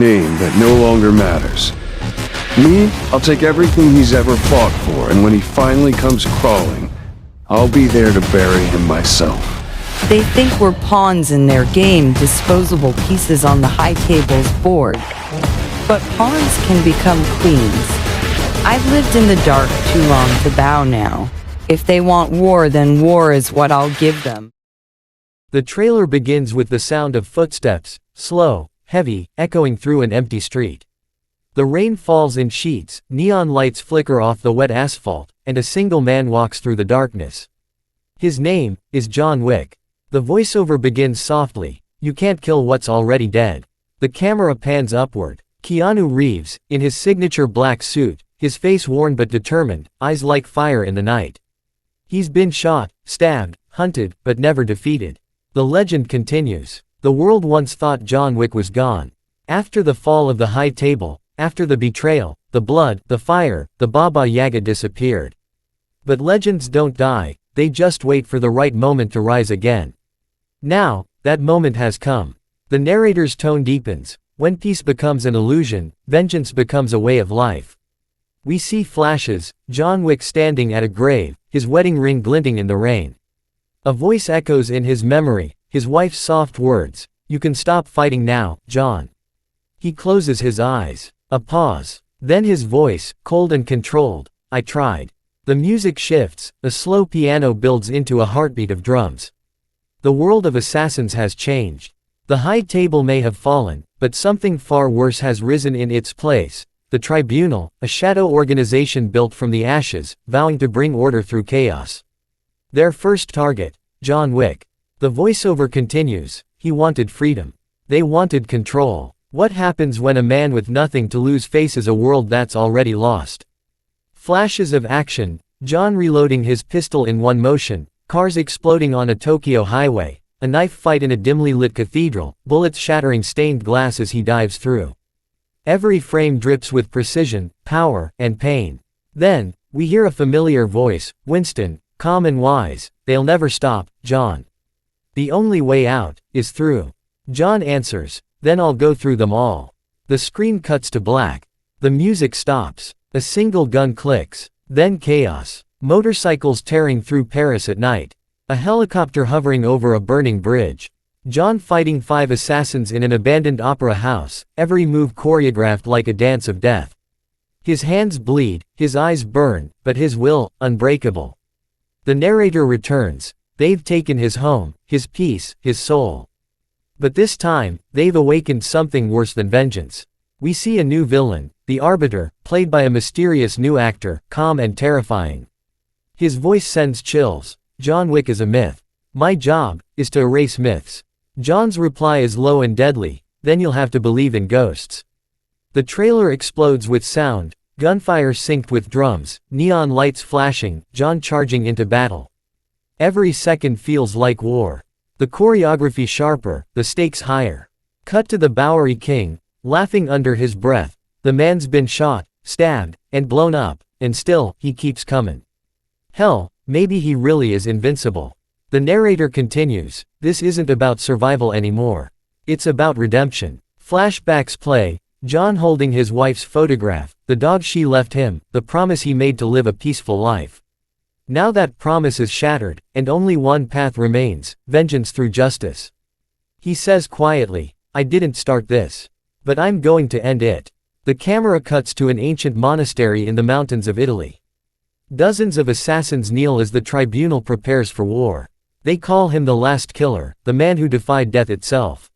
name that no longer matters. Me, I'll take everything he's ever fought for, and when he finally comes crawling, I'll be there to bury him myself. They think we're pawns in their game, disposable pieces on the high table's board. But pawns can become queens. I've lived in the dark too long to bow now. If they want war, then war is what I'll give them. The trailer begins with the sound of footsteps, slow, heavy, echoing through an empty street. The rain falls in sheets, neon lights flicker off the wet asphalt, and a single man walks through the darkness. His name is John Wick. The voiceover begins softly, "You can't kill what's already dead." The camera pans upward. Keanu Reeves, in his signature black suit, his face worn but determined, eyes like fire in the night. He's been shot, stabbed, hunted, but never defeated. The legend continues. The world once thought John Wick was gone. After the fall of the high table, after the betrayal, the blood, the fire, the Baba Yaga disappeared. But legends don't die, they just wait for the right moment to rise again. Now, that moment has come. The narrator's tone deepens. When peace becomes an illusion, vengeance becomes a way of life. We see flashes, John Wick standing at a grave, his wedding ring glinting in the rain. A voice echoes in his memory, his wife's soft words, "You can stop fighting now, John." He closes his eyes. A pause. Then his voice, cold and controlled, "I tried." The music shifts, a slow piano builds into a heartbeat of drums. The world of assassins has changed. The high table may have fallen, but something far worse has risen in its place. The Tribunal, a shadow organization built from the ashes, vowing to bring order through chaos. Their first target, John Wick. The voiceover continues, "He wanted freedom. They wanted control." What happens when a man with nothing to lose faces a world that's already lost? Flashes of action, John reloading his pistol in one motion, cars exploding on a Tokyo highway, a knife fight in a dimly lit cathedral, bullets shattering stained glass as he dives through. Every frame drips with precision, power, and pain. Then, we hear a familiar voice, "Winston, calm and wise, they'll never stop, John. The only way out is through." John answers, "Then I'll go through them all." The screen cuts to black. The music stops. A single gun clicks. Then chaos. Motorcycles tearing through Paris at night. A helicopter hovering over a burning bridge. John fighting 5 assassins in an abandoned opera house, every move choreographed like a dance of death. His hands bleed, his eyes burn, but his will, unbreakable. The narrator returns. They've taken his home, his peace, his soul. But this time, they've awakened something worse than vengeance. We see a new villain, the Arbiter, played by a mysterious new actor, calm and terrifying. His voice sends chills. "John Wick is a myth. My job is to erase myths." John's reply is low and deadly, "Then you'll have to believe in ghosts." The trailer explodes with sound, gunfire synced with drums, neon lights flashing, John charging into battle. Every second feels like war. The choreography sharper, the stakes higher. Cut to the Bowery King, laughing under his breath. The man's been shot, stabbed, and blown up, and still, he keeps coming. Hell, maybe he really is invincible. The narrator continues, "This isn't about survival anymore. It's about redemption." Flashbacks play, John holding his wife's photograph, the dog she left him, the promise he made to live a peaceful life. Now that promise is shattered, and only one path remains, vengeance through justice. He says quietly, "I didn't start this. But I'm going to end it." The camera cuts to an ancient monastery in the mountains of Italy. Dozens of assassins kneel as the tribunal prepares for war. They call him the last killer, the man who defied death itself.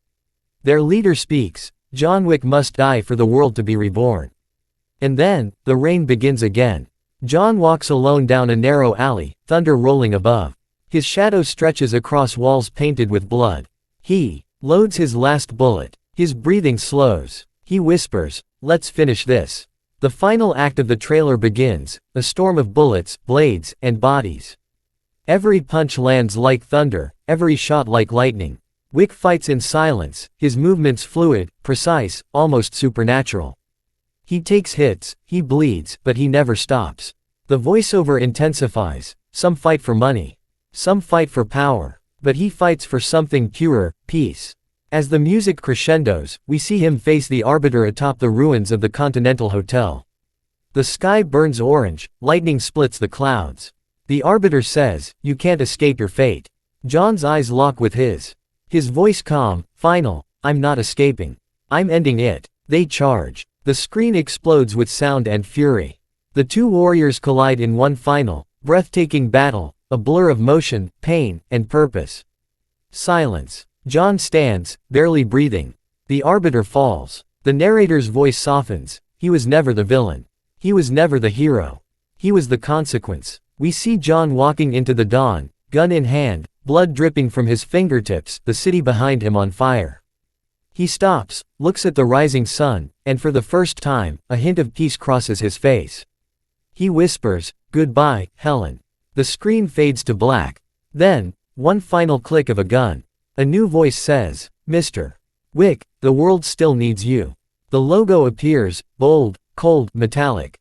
Their leader speaks, "John Wick must die for the world to be reborn." And then, the rain begins again. John walks alone down a narrow alley, thunder rolling above. His shadow stretches across walls painted with blood. He loads his last bullet. His breathing slows. He whispers, "Let's finish this." The final act of the trailer begins, a storm of bullets, blades, and bodies. Every punch lands like thunder, every shot like lightning. Wick fights in silence, his movements fluid, precise, almost supernatural. He takes hits, he bleeds, but he never stops. The voiceover intensifies. Some fight for money. Some fight for power. But he fights for something purer, peace. As the music crescendos, we see him face the Arbiter atop the ruins of the Continental Hotel. The sky burns orange, lightning splits the clouds. The Arbiter says, "You can't escape your fate." John's eyes lock with his. His voice calm, final, "I'm not escaping. I'm ending it." They charge. The screen explodes with sound and fury. The two warriors collide in one final, breathtaking battle, a blur of motion, pain, and purpose. Silence. John stands, barely breathing. The Arbiter falls. The narrator's voice softens. He was never the villain. He was never the hero. He was the consequence. We see John walking into the dawn, gun in hand, blood dripping from his fingertips, the city behind him on fire. He stops, looks at the rising sun, and for the first time, a hint of peace crosses his face. He whispers, "Goodbye, Helen." The screen fades to black. Then, one final click of a gun. A new voice says, "Mr. Wick, the world still needs you." The logo appears, bold, cold, metallic.